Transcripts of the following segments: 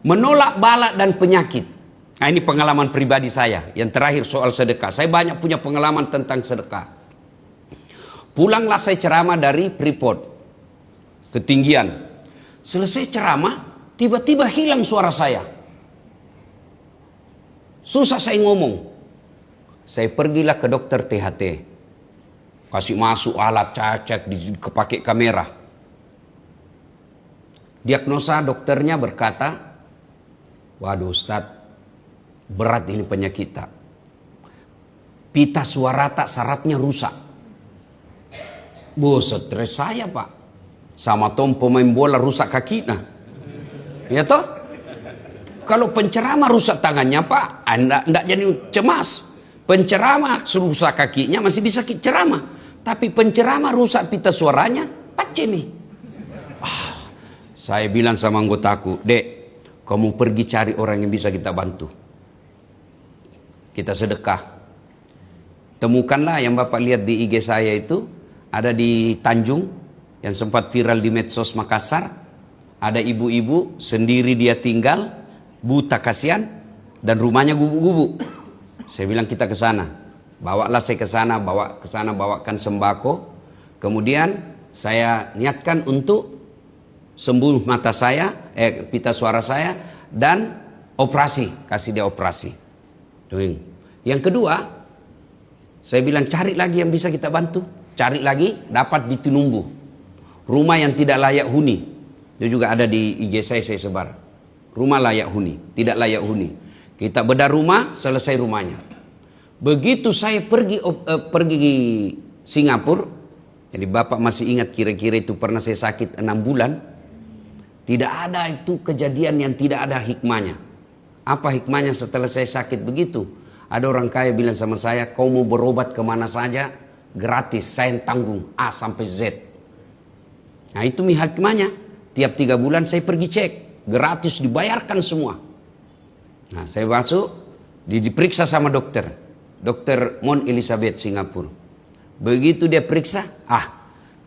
Menolak bala dan penyakit. Nah, ini pengalaman pribadi saya. Yang terakhir soal sedekah. Saya banyak punya pengalaman tentang sedekah. Pulanglah saya ceramah dari Freeport, ketinggian. Selesai ceramah, tiba-tiba hilang suara saya. Susah saya ngomong. Saya pergilah ke dokter THT. Kasih masuk alat cacat, pakai kamera. Diagnosa dokternya berkata, waduh Ustadz, berat ini penyakit tak. Pita suara tak sarafnya rusak. Stres saya Pak. Sama Tom pemain bola rusak kaki nah. Ya toh? Kalau penceramah rusak tangannya Pak, Anda tidak jadi cemas. Penceramah rusak kakinya masih bisa ceramah. Tapi penceramah rusak pita suaranya, pacemi. Saya bilang sama anggotaku, Dek, kamu pergi cari orang yang bisa kita bantu. Kita sedekah. Temukanlah yang Bapak lihat di IG saya itu, ada di Tanjung, yang sempat viral di medsos Makassar. Ada ibu-ibu, sendiri dia tinggal, buta kasihan, dan rumahnya gubuk-gubuk. Saya bilang kita ke sana. Bawalah saya ke sana, bawakan sembako. Kemudian saya niatkan untuk sembuh mata saya, pita suara saya, dan operasi, kasih dia operasi. Yang kedua, saya bilang cari lagi yang bisa kita bantu. Cari lagi, dapat di Tinumbu. Rumah yang tidak layak huni. Itu juga ada di IG saya sebar. Rumah layak huni, tidak layak huni. Kita bedah rumah, selesai rumahnya. Begitu saya pergi Singapura, jadi Bapak masih ingat kira-kira itu pernah saya sakit 6 bulan. Tidak ada itu kejadian yang tidak ada hikmahnya. Apa hikmahnya setelah saya sakit begitu? Ada orang kaya bilang sama saya, kau mau berobat kemana saja, gratis, saya yang tanggung, A sampai Z. Nah itu hikmahnya. Tiap 3 bulan saya pergi cek, gratis dibayarkan semua. Nah saya masuk, diperiksa sama dokter. Dokter Mon Elizabeth Singapura. Begitu dia periksa,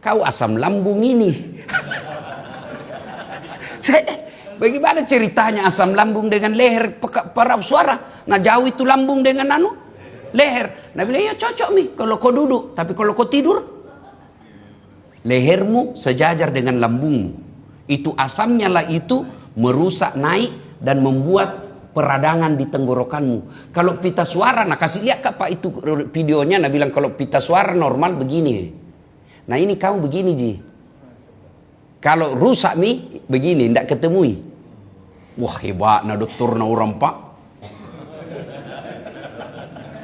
kau asam lambung ini. Bagaimana ceritanya asam lambung dengan leher parab suara? Nah jauh itu lambung dengan leher. Nah bilang ya cocok nih kalau kau duduk. Tapi kalau kau tidur, lehermu sejajar dengan lambungmu. Itu asamnya lah itu merusak naik dan membuat peradangan di tenggorokanmu. Kalau pita suara, nah kasih lihat Pak itu videonya. Nah bilang kalau pita suara normal begini. Nah ini kamu begini Ji. Kalau rusak nih begini, tidak ketemui. Wah hebat nah dokter nah orang Pak.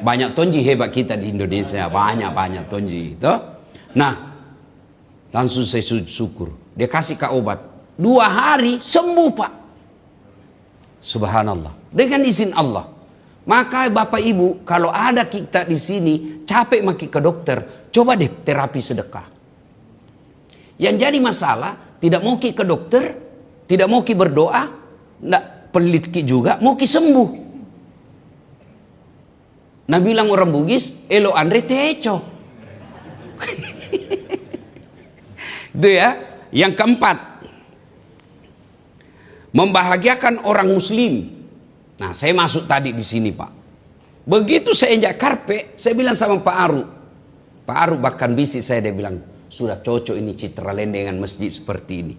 Banyak tonji hebat kita di Indonesia, banyak tonji itu. Nah, langsung saya syukur. Dia kasih ke obat. 2 hari sembuh Pak. Subhanallah. Dengan izin Allah. Maka Bapak Ibu, kalau ada kita di sini capek maki ke dokter, coba deh terapi sedekah. Yang jadi masalah, tidak mau ki ke dokter, tidak mau ki berdoa, tidak pelit ki juga, mau ki sembuh. Nah bilang orang Bugis, elo Andre teco. Itu ya. Yang keempat, membahagiakan orang muslim. Nah saya masuk tadi di sini Pak. Begitu saya injak karpet, saya bilang sama Pak Aru. Pak Aru bahkan bisik saya, dia bilang, sudah cocok ini citra lendengan masjid seperti ini.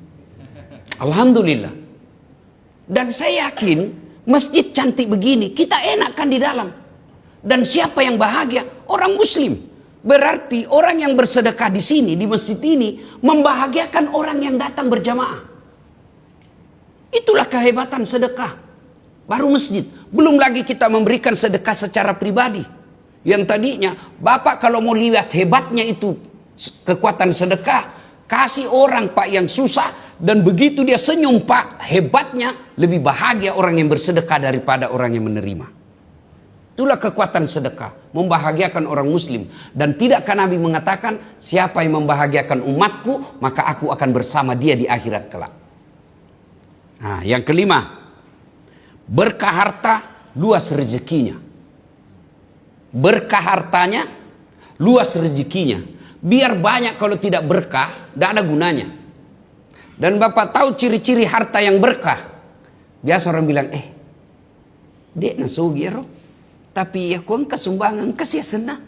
Alhamdulillah. Dan saya yakin masjid cantik begini, kita enakan di dalam. Dan siapa yang bahagia? Orang muslim. Berarti orang yang bersedekah di sini, di masjid ini, membahagiakan orang yang datang berjamaah. Itulah kehebatan sedekah. Baru masjid. Belum lagi kita memberikan sedekah secara pribadi. Yang tadinya, Bapak kalau mau lihat hebatnya itu kekuatan sedekah, kasih orang Pak yang susah, dan begitu dia senyum Pak, hebatnya lebih bahagia orang yang bersedekah daripada orang yang menerima. Itulah kekuatan sedekah, membahagiakan orang muslim. Dan tidakkah Nabi mengatakan, siapa yang membahagiakan umatku, maka aku akan bersama dia di akhirat kelak. Nah, yang kelima, berkah harta, luas rezekinya. Berkah hartanya, luas rezekinya. Biar banyak kalau tidak berkah, tidak ada gunanya. Dan Bapak tahu ciri-ciri harta yang berkah. Biasa orang bilang, dek nasugi ya, tapi ya kuang kesumbangan kasih senang.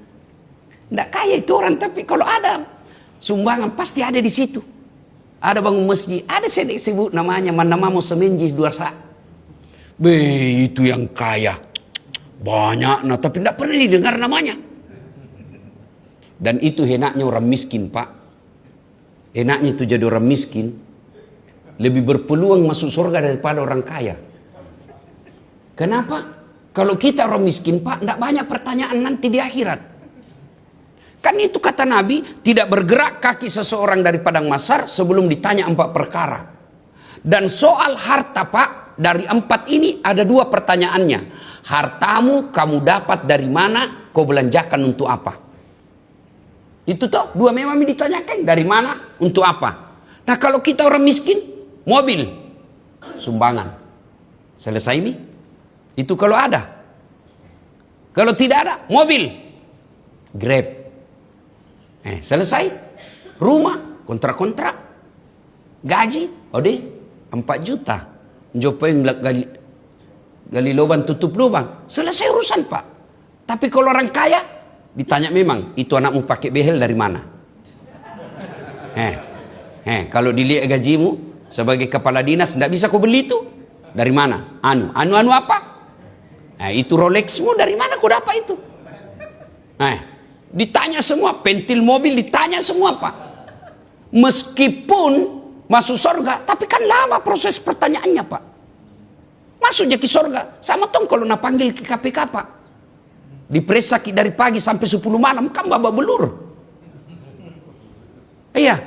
Nggak kaya itu orang, tapi kalau ada sumbangan pasti ada di situ. Ada bangun masjid, ada saya sebut namanya, manamamu semenjis dua sa. Itu yang kaya. Banyak, nah tapi tidak pernah didengar namanya. Dan itu enaknya orang miskin, Pak. Enaknya itu jadi orang miskin. Lebih berpeluang masuk surga daripada orang kaya. Kenapa? Kalau kita orang miskin, Pak, tidak banyak pertanyaan nanti di akhirat. Kan itu kata Nabi, tidak bergerak kaki seseorang dari padang mahsyar sebelum ditanya 4 perkara. Dan soal harta, Pak, dari 4 ini ada 2 pertanyaannya. Hartamu kamu dapat dari mana, kau belanjakan untuk apa? Itu toh, 2 memang ditanyakan, dari mana, untuk apa? Nah kalau kita orang miskin, mobil, sumbangan. Selesai nih? Itu kalau ada. Kalau tidak ada, mobil, Grab. Selesai. Rumah, kontrak-kontrak. Gaji, 4 juta. Jopain gali lubang, tutup lubang. Selesai urusan, Pak. Tapi kalau orang kaya, ditanya memang, itu anakmu pakai behel dari mana? Kalau dilihat gajimu sebagai kepala dinas, tidak bisa kau beli itu. Dari mana? Anu apa? Itu Rolexmu dari mana kau dapat itu? Ditanya semua, pentil mobil ditanya semua, Pak. Meskipun masuk surga, tapi kan lama proses pertanyaannya, Pak. Masuknya ke surga, sama tong kalau nak panggil ke KPK, Pak. Diperiksa dari pagi sampai 10 malam, kan babak belur. Iya.